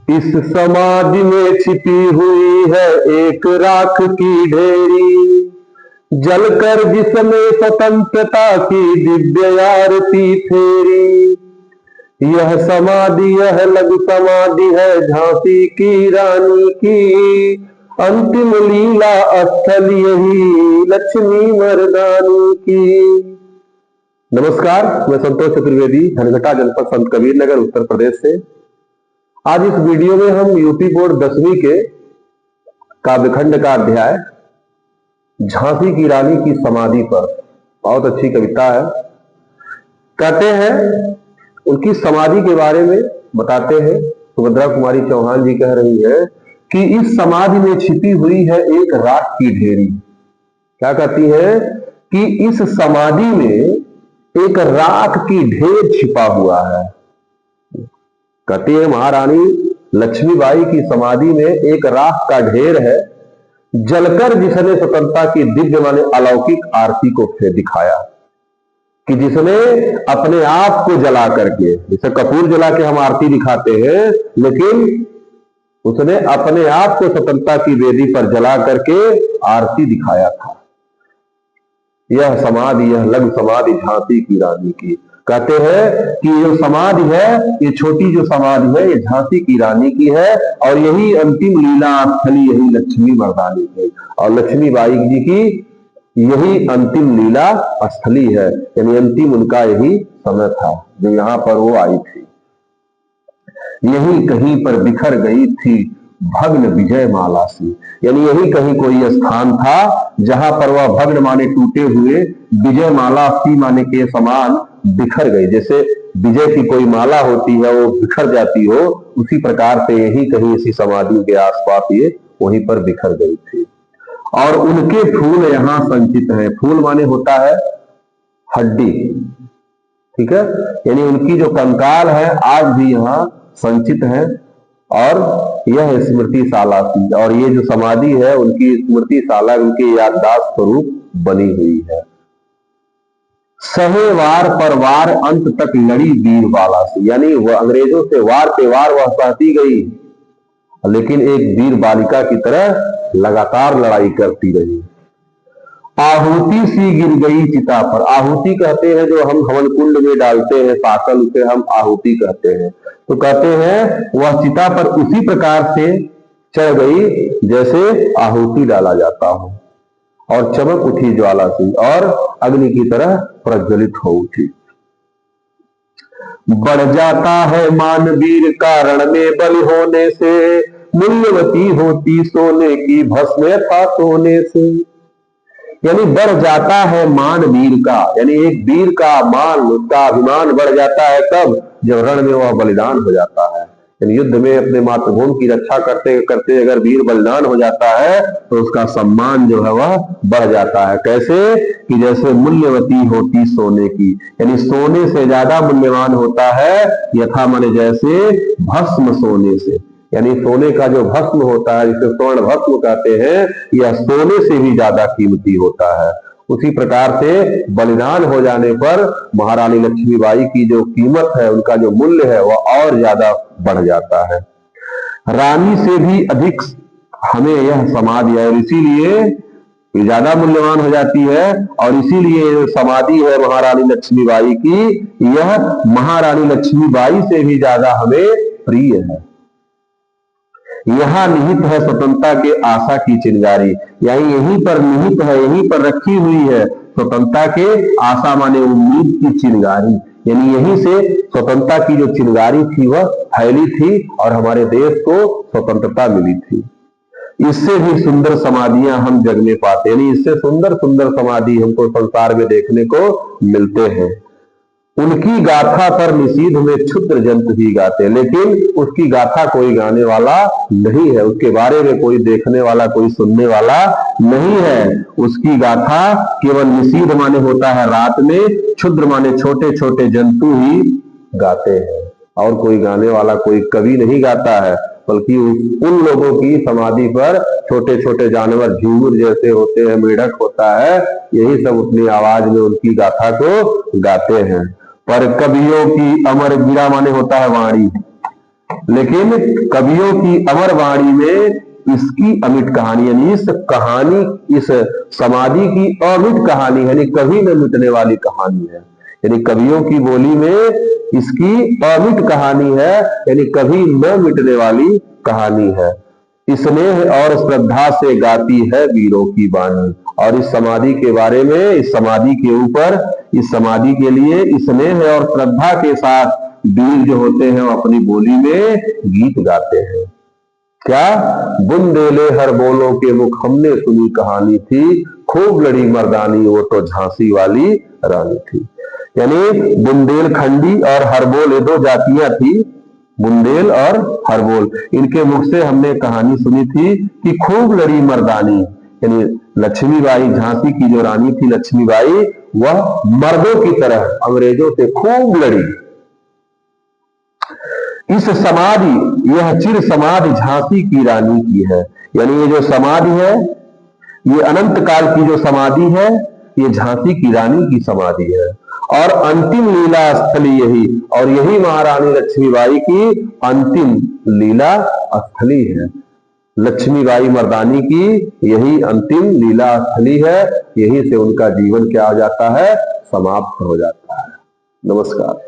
इस समाधि में छिपी हुई है एक राख की ढेरी, जलकर जिसमें स्वतंत्रता की दिव्य आरती फेरी। यह समाधि यह लघु समाधि है झांसी की रानी की, अंतिम लीला स्थल यही लक्ष्मी मर्दानी की। नमस्कार, मैं संतोष चतुर्वेदी, धनघटा जनपद संत कबीर नगर उत्तर प्रदेश से। आज इस वीडियो में हम यूपी बोर्ड 10वीं के काव्यखंड का अध्याय झांसी की रानी की समाधि पर, बहुत अच्छी कविता है, कहते हैं उनकी समाधि के बारे में बताते हैं। सुभद्रा कुमारी चौहान जी कह रही है कि इस समाधि में छिपी हुई है एक राख की ढेरी। क्या कहती है कि इस समाधि में एक राख की ढेर छिपा हुआ है। कहती है महारानी लक्ष्मीबाई की समाधि में एक राख का ढेर है, जलकर जिसने स्वतंत्रता की दिव्य माने अलौकिक आरती को दिखाया, कि जिसने अपने आप को जला करके, जैसे कपूर जला के हम आरती दिखाते हैं, लेकिन उसने अपने आप को स्वतंत्रता की वेदी पर जला करके आरती दिखाया था। यह समाधि यह लघु समाधि झांसी की रानी की। कहते हैं कि ये समाधि है, ये छोटी जो समाधि है, ये झांसी की रानी की है, और यही अंतिम लीला स्थली यही लक्ष्मी मर्दानी है, और लक्ष्मीबाई जी की यही अंतिम लीला स्थली है, यानी अंतिम उनका यही समय था जो यहाँ पर वो आई थी। यही कहीं पर बिखर गई थी भग्न विजय माला सी, यानी यही कहीं कोई स्थान था जहां पर वह भग्न माने टूटे हुए विजय माला सी माने के समान बिखर गई। जैसे विजय की कोई माला होती है वो बिखर जाती हो, उसी प्रकार से यही कहीं इसी समाधि के आसपास ये वहीं पर बिखर गई थी। और उनके फूल यहाँ संचित हैं। फूल माने होता है हड्डी, ठीक है, यानी उनकी जो कंकाल है आज भी यहाँ संचित है, और यह स्मृतिशाला थी, और ये जो समाधि है उनकी स्मृतिशाला, उनकी याददाश्त स्वरूप बनी हुई है। सहे वार पर वार अंत तक लड़ी वीर बाला से, यानी वह अंग्रेजों से वार पे वार वह सहती गई, लेकिन एक वीर बालिका की तरह लगातार लड़ाई करती रही। आहुति सी गिर गई चिता पर, आहुति कहते हैं जो हम हवन कुंड में डालते हैं साकल, उसे हम आहुति कहते हैं। तो कहते हैं वह चिता पर उसी प्रकार से चढ़ गई जैसे आहुति डाला जाता हो, और चमक उठी ज्वाला सी, और अग्नि की तरह प्रज्वलित हो उठी। बढ़ जाता है मान वीर का रण में बलि होने से, मूल्यवती होती सोने की भस्म था सोने से। यानी बढ़ जाता है मान वीर का, यानी एक वीर का मान, उसका अभिमान बढ़ जाता है तब जब रण में वह बलिदान हो जाता है। यानी युद्ध में अपने मातृभूमि की रक्षा करते करते अगर वीर बलिदान हो जाता है तो उसका सम्मान जो है वह बढ़ जाता है। कैसे कि जैसे मूल्यवती होती सोने की, यानी सोने से ज्यादा मूल्यवान होता है, यथा माने जैसे भस्म सोने से, यानी सोने का जो भस्म होता है जिसे स्वर्ण भस्म कहते हैं, यह सोने से भी ज्यादा कीमती होता है। उसी प्रकार से बलिदान हो जाने पर महारानी लक्ष्मीबाई की जो कीमत है, उनका जो मूल्य है, वह और ज्यादा बढ़ जाता है। रानी से भी अधिक हमें यह समाधि है, और इसीलिए ज्यादा मूल्यवान हो जाती है, और इसीलिए समाधि है महारानी लक्ष्मीबाई की, यह महारानी लक्ष्मीबाई से भी ज्यादा हमें प्रिय है। यहाँ निहित है स्वतंत्रता के आशा की चिंगारी, यानी यहीं पर निहित है, यहीं पर रखी हुई है स्वतंत्रता के आशा माने उम्मीद की चिंगारी, यानी यहीं से स्वतंत्रता की जो चिंगारी थी वह फैली थी और हमारे देश को स्वतंत्रता मिली थी। इससे भी सुंदर समाधियां हम जग में पाते, यानी इससे सुंदर सुंदर समाधि हमको संसार में देखने को मिलते हैं। उनकी गाथा पर निषीध में क्षुद्र जंतु ही गाते, लेकिन उसकी गाथा कोई गाने वाला नहीं है, उसके बारे में कोई देखने वाला, कोई सुनने वाला नहीं है। उसकी गाथा केवल निषीध माने होता है रात में, क्षुद्र माने छोटे छोटे जंतु ही गाते हैं, और कोई गाने वाला, कोई कवि नहीं गाता है, बल्कि उन लोगों की समाधि पर छोटे छोटे जानवर, झींगुर जैसे होते हैं, मेढक होता है, यही सब अपनी आवाज में उनकी गाथा को गाते हैं। पर कवियों की अमर गिरा माने होता है वाणी, लेकिन कवियों की अमर वाणी में इसकी अमिट कहानी, यानी इस कहानी, इस समाधि की अमिट कहानी, यानी कभी न मिटने वाली कहानी है। यानी कवियों की बोली में इसकी अमिट कहानी है, यानी कभी न मिटने वाली कहानी है। स्नेह और श्रद्धा से गाती है वीरों की वाणी। और इस समाधि के बारे में, इस समाधि के ऊपर, इस समाधि के लिए स्नेह और श्रद्धा के साथ वीर जो होते हैं वो अपनी बोली में गीत गाते हैं। क्या? बुंदेले हर बोलों के मुख हमने सुनी कहानी थी, खूब लड़ी मर्दानी वो तो झांसी वाली रानी थी। यानी बुंदेलखंडी और हरबोल ये दो जातियां थी, बुंदेल और हरबोल, इनके मुख से हमने कहानी सुनी थी कि खूब लड़ी मर्दानी, यानी लक्ष्मीबाई, झांसी की जो रानी थी लक्ष्मीबाई, वह मर्दों की तरह अंग्रेजों से खूब लड़ी। इस समाधि, यह चिर समाधि झांसी की रानी की है। यानी ये जो समाधि है, ये अनंत काल की जो समाधि है, ये झांसी की रानी की समाधि है। और अंतिम लीला स्थली यही, और यही महारानी लक्ष्मीबाई की अंतिम लीला स्थली है। लक्ष्मीबाई मर्दानी की यही अंतिम लीला स्थली है। यही से उनका जीवन क्या हो जाता है? समाप्त हो जाता है। नमस्कार।